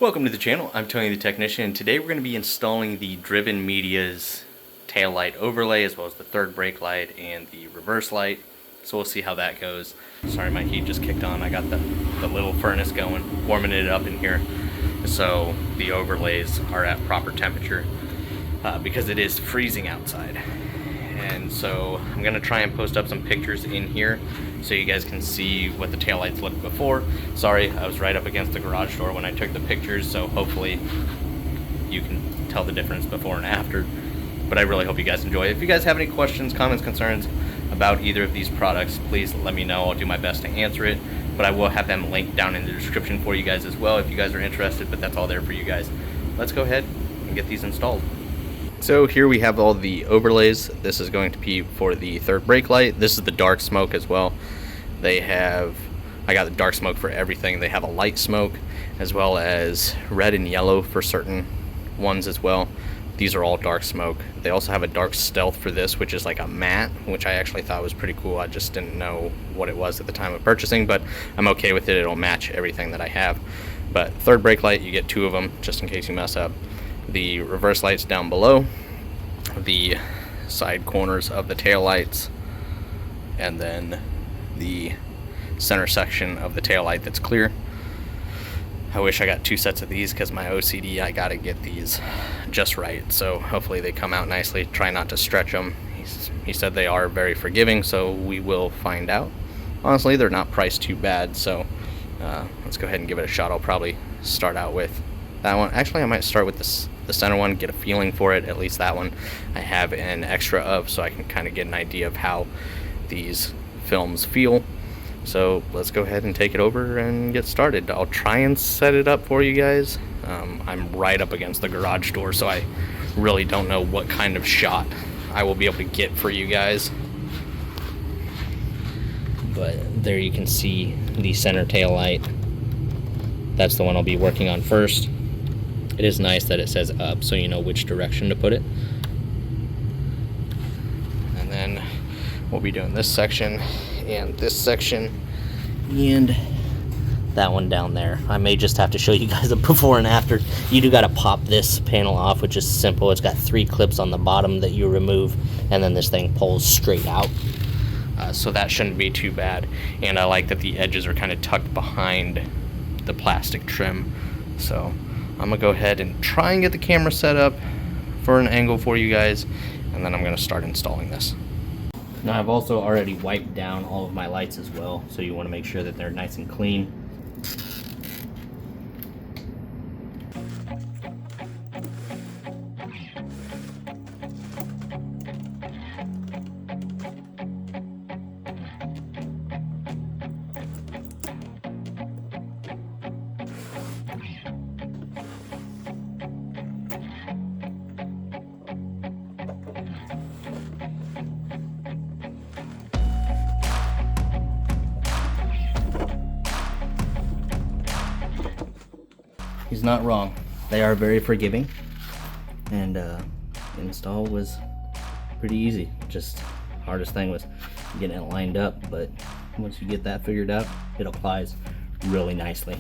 Welcome to the channel. I'm Tony the Technician, and today we're going to be installing the Driven Media's tail light overlay, as well as the third brake light and the reverse light. So we'll see how that goes. Sorry, my heat just kicked on. I got the little furnace going, warming it up in here, so the overlays are at proper temperature because it is freezing outside. And so I'm going to try and post up some pictures in here so you guys can see what the taillights looked before. Sorry, I was right up against the garage door when I took the pictures, so hopefully you can tell the difference before and after. But I really hope you guys enjoy it. If you guys have any questions, comments, concerns about either of these products, please let me know. I'll do my best to answer it, but I will have them linked down in the description for you guys as well if you guys are interested, but that's all there for you guys. Let's go ahead and get these installed. So here we have all the overlays. This is going to be for the third brake light. This is the dark smoke as well. I got the dark smoke for everything. They have a light smoke as well as red and yellow for certain ones as well. These are all dark smoke. They also have a dark stealth for this, which is like a matte, which I actually thought was pretty cool. I just didn't know what it was at the time of purchasing, but I'm okay with it. It'll match everything that I have. But third brake light, you get 2 of them just in case you mess up. The reverse lights down below, the side corners of the tail lights, and then the center section of the tail light that's clear. I wish I got 2 sets of these because my OCD, I gotta get these just right, so hopefully they come out nicely. Try not to stretch them. He said they are very forgiving, so we will find out. Honestly, they're not priced too bad, so let's go ahead and give it a shot. I'll probably start out with that one. Actually, I might start with the center one, get a feeling for it. At least that one I have an extra of, so I can kind of get an idea of how these films feel. So let's go ahead and take it over and get started. I'll try and set it up for you guys. I'm right up against the garage door, so I really don't know what kind of shot I will be able to get for you guys. But there you can see the center tail light. That's the one I'll be working on first. It is nice that it says up, so you know which direction to put it. And then we'll be doing this section and this section and that one down there. I may just have to show you guys a before and after. You do got to pop this panel off, which is simple. It's got 3 clips on the bottom that you remove, and then this thing pulls straight out. So that shouldn't be too bad. And I like that the edges are kind of tucked behind the plastic trim. So I'm gonna go ahead and try and get the camera set up for an angle for you guys, and then I'm gonna start installing this. Now I've also already wiped down all of my lights as well, so you want to make sure that they're nice and clean. He's not wrong. They are very forgiving, and install was pretty easy. Just hardest thing was getting it lined up, but once you get that figured out, it applies really nicely.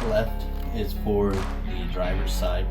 Left is for the driver's side.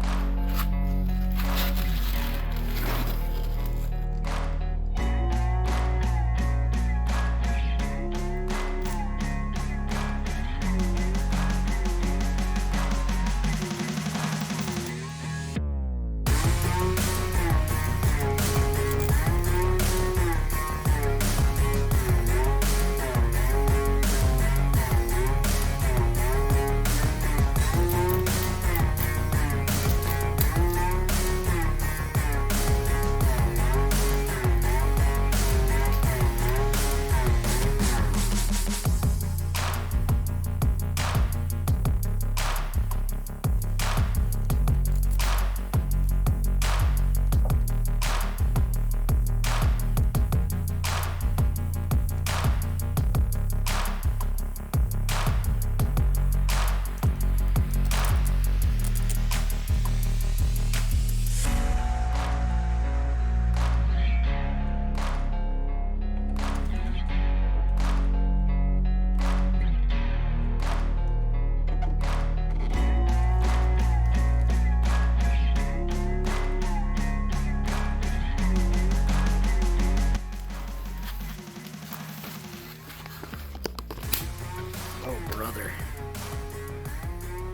Oh, brother.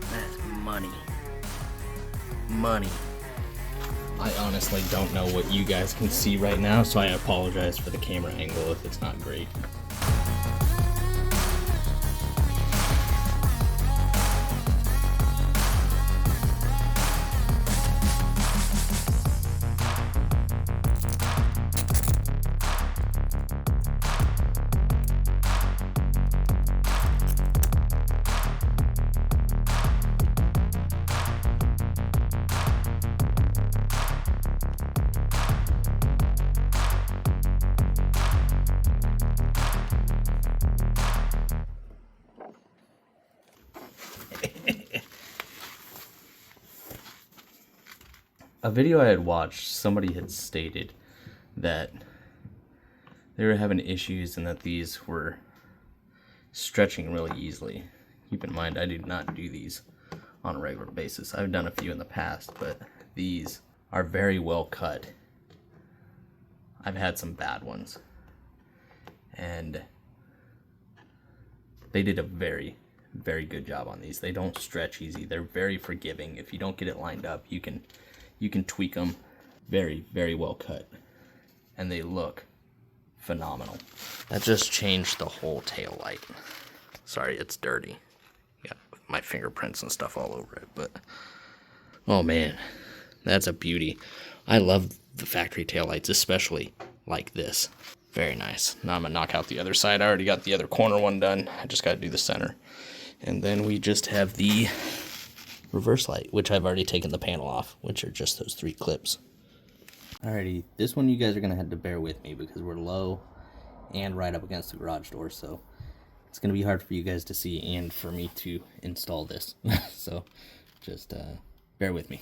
That's money. Money. I honestly don't know what you guys can see right now, so I apologize for the camera angle if it's not great. A video I had watched, somebody had stated that they were having issues and that these were stretching really easily. Keep in mind, I do not do these on a regular basis. I've done a few in the past, but these are very well cut. I've had some bad ones, and they did a very good job on these. They don't stretch easy. They're very forgiving. If you don't get it lined up, you can tweak them. Very well cut, and they look phenomenal. That just changed the whole tail light. Sorry, it's dirty. Got my fingerprints and stuff all over it, but oh man, that's a beauty. I love the factory taillights, especially like this. Very nice. Now I'm gonna knock out the other side. I already got the other corner one done. I just gotta do the center. And then we just have the reverse light, which I've already taken the panel off, which are just those 3 clips. Alrighty, this one you guys are gonna have to bear with me because we're low and right up against the garage door, so it's gonna be hard for you guys to see and for me to install this. So just bear with me.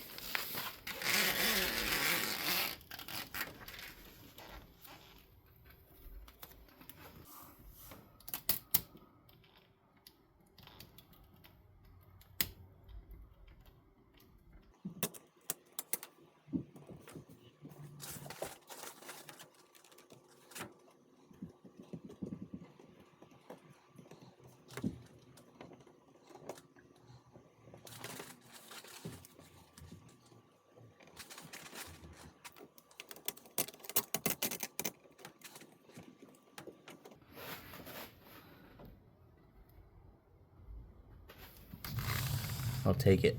I'll take it.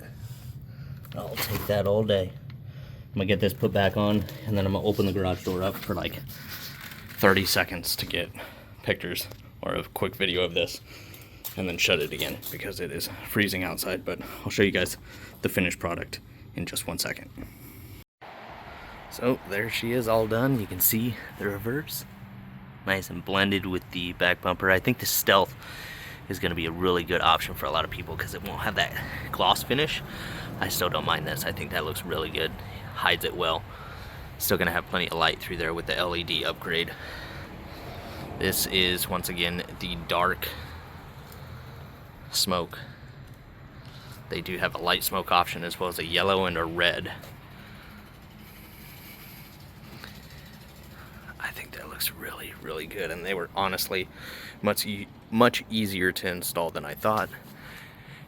I'll take that all day. I'm gonna get this put back on, and then I'm gonna open the garage door up for like 30 seconds to get pictures or a quick video of this, and then shut it again because it is freezing outside. But I'll show you guys the finished product in just 1 second. So there she is, all done. You can see the reverse, nice and blended with the back bumper. I think the Stealth is going to be a really good option for a lot of people because it won't have that gloss finish. I still don't mind this. I think that looks really good. Hides it well. Still going to have plenty of light through there with the LED upgrade. This is, once again, the dark smoke. They do have a light smoke option as well as a yellow and a red. I think that looks really good, and they were honestly much easier to install than I thought.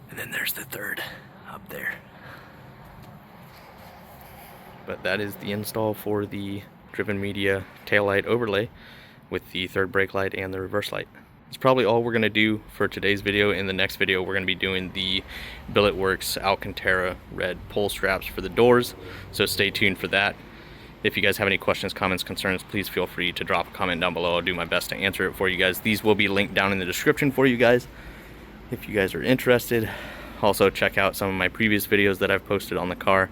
And then there's the third up there. But that is the install for the Driven Media taillight overlay with the third brake light and the reverse light. It's probably all we're going to do for today's video. In the next video, we're going to be doing the Billet Works Alcantara red pull straps for the doors, so stay tuned for that. If you guys have any questions, comments, concerns, please feel free to drop a comment down below. I'll do my best to answer it for you guys. These will be linked down in the description for you guys if you guys are interested. Also, check out some of my previous videos that I've posted on the car.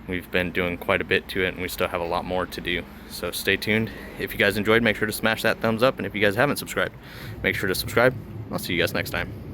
We've been doing quite a bit to it, and we still have a lot more to do. So stay tuned. If you guys enjoyed, make sure to smash that thumbs up. And if you guys haven't subscribed, make sure to subscribe. I'll see you guys next time.